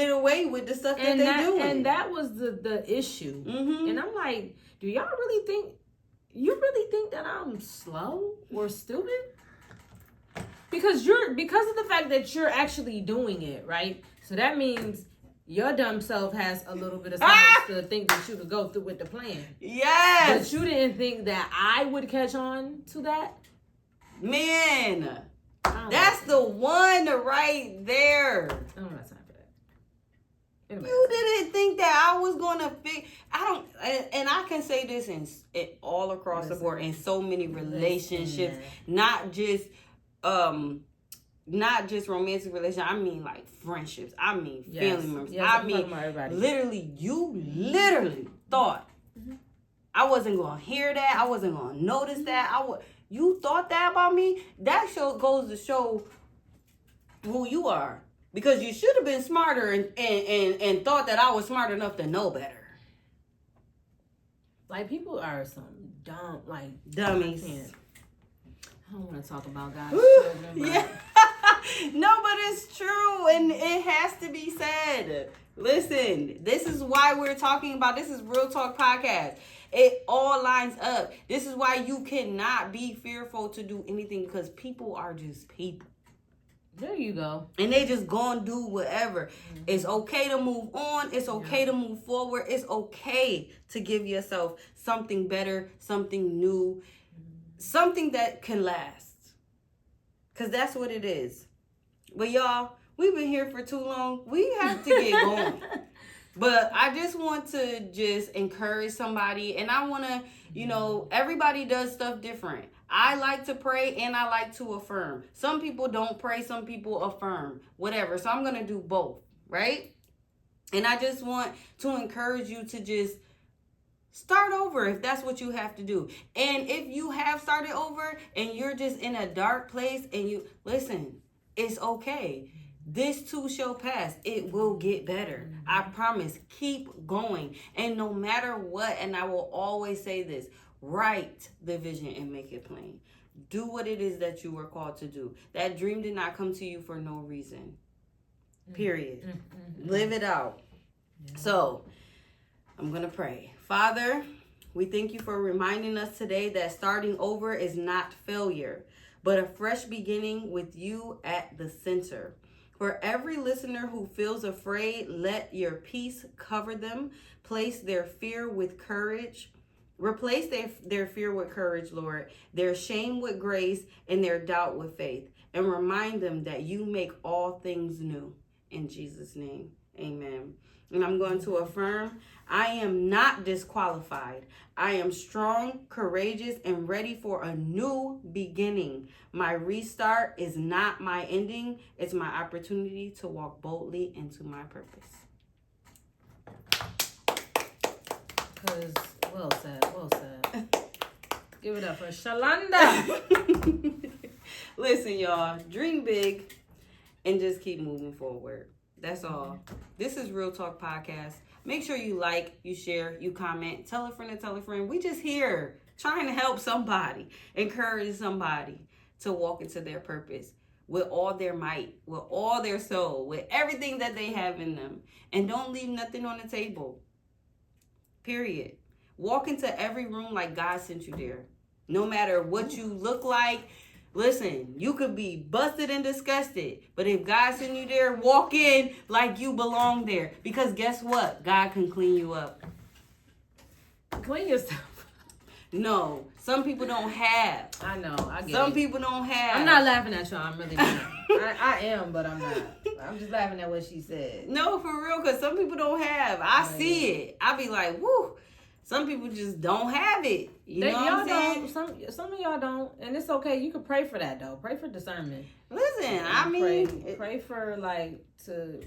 away with the stuff that they doing. And that was the issue. And I'm like, do y'all really think you really think that I'm slow or stupid? Because of the fact that you're actually doing it, right? So that means your dumb self has a little bit of sense to think that you could go through with the plan. Yes. But you didn't think that I would catch on to that? Man, that's the one right there. I don't have time for that. Anyway. You didn't think that I was going to and I can say this in all across the board in so many relationships, not just romantic relationships. I mean, like friendships. I mean, family members. Yes, I mean, literally, you literally thought I wasn't gonna hear that. I wasn't gonna notice that. You thought that about me. That goes to show who you are, because you should have been smarter and thought that I was smart enough to know better. Like, people are some dumb, like dummies. I don't want to talk about God's children. Yeah. No, but it's true, and it has to be said. Listen, this is why we're talking about, this is Real Talk Podcast. It all lines up. This is why you cannot be fearful to do anything, because people are just people. There you go. And they just gonna do whatever. Mm-hmm. It's okay to move on. It's okay to move forward. It's okay to give yourself something better, something new, something that can last. Because that's what it is. But y'all, we've been here for too long. We have to get going. But I just want to just encourage somebody. And I want to, everybody does stuff different. I like to pray and I like to affirm. Some people don't pray, some people affirm, whatever. So I'm going to do both, right? And I just want to encourage you to just start over if that's what you have to do. And if you have started over and you're just in a dark place and listen, it's okay. This too shall pass. It will get better. I promise. Keep going. And no matter what, and I will always say this, write the vision and make it plain. Do what it is that you were called to do. That dream did not come to you for no reason. Period. Live it out. Yeah. So, I'm going to pray. Father, we thank you for reminding us today that starting over is not failure, but a fresh beginning with you at the center. For every listener who feels afraid, let your peace cover them. Place their fear with courage. Replace their fear with courage, Lord, their shame with grace, and their doubt with faith. And remind them that you make all things new. In Jesus' name, amen. And I'm going to affirm, I am not disqualified. I am strong, courageous, and ready for a new beginning. My restart is not my ending. It's my opportunity to walk boldly into my purpose. Because, well said. Give it up for Shalonda. Listen, y'all, dream big and just keep moving forward. That's all. This is Real Talk Podcast. Make sure you like, you share, you comment, tell a friend and tell a friend. We just here trying to help somebody, encourage somebody to walk into their purpose with all their might, with all their soul, with everything that they have in them. And don't leave nothing on the table. Period. Walk into every room like God sent you there. No matter what you look like. Listen, you could be busted and disgusted, but if God sent you there, walk in like you belong there. Because guess what? God can clean you up. Clean yourself. No, some people don't have. I know, I get Some it. people don't have. I'm not laughing at y'all, I'm really not. I am, but I'm not. I'm just laughing at what she said. No, for real, because some people don't have. I see it. I be like, woo. Some people just don't have it. You know what I'm saying? Some of y'all don't, and it's okay. You can pray for that though. Pray for discernment. Listen, I mean, pray for to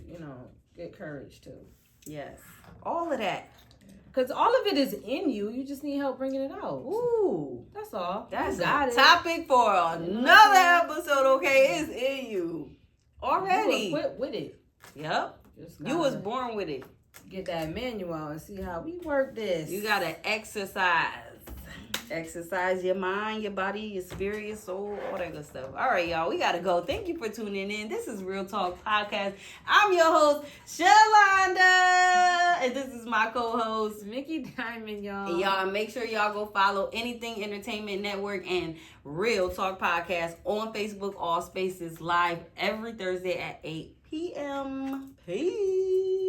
get courage too. Yes, all of that. Because all of it is in you. You just need help bringing it out. Ooh, that's all. That's a topic for another episode. Okay, it's in you already. You equipped with it. Yep. You was born with it. Get that manual and see how we work this. You gotta exercise. Exercise your mind, your body, your spirit, your soul, all that good stuff. All right, y'all, we gotta go. Thank you for tuning in. This is Real Talk Podcast. I'm your host, Shalonda, and this is my co-host, Mickey Diamond, y'all. And y'all make sure y'all go follow Anything Entertainment Network and Real Talk Podcast on Facebook, All Spaces, live every Thursday at 8 p.m. Peace.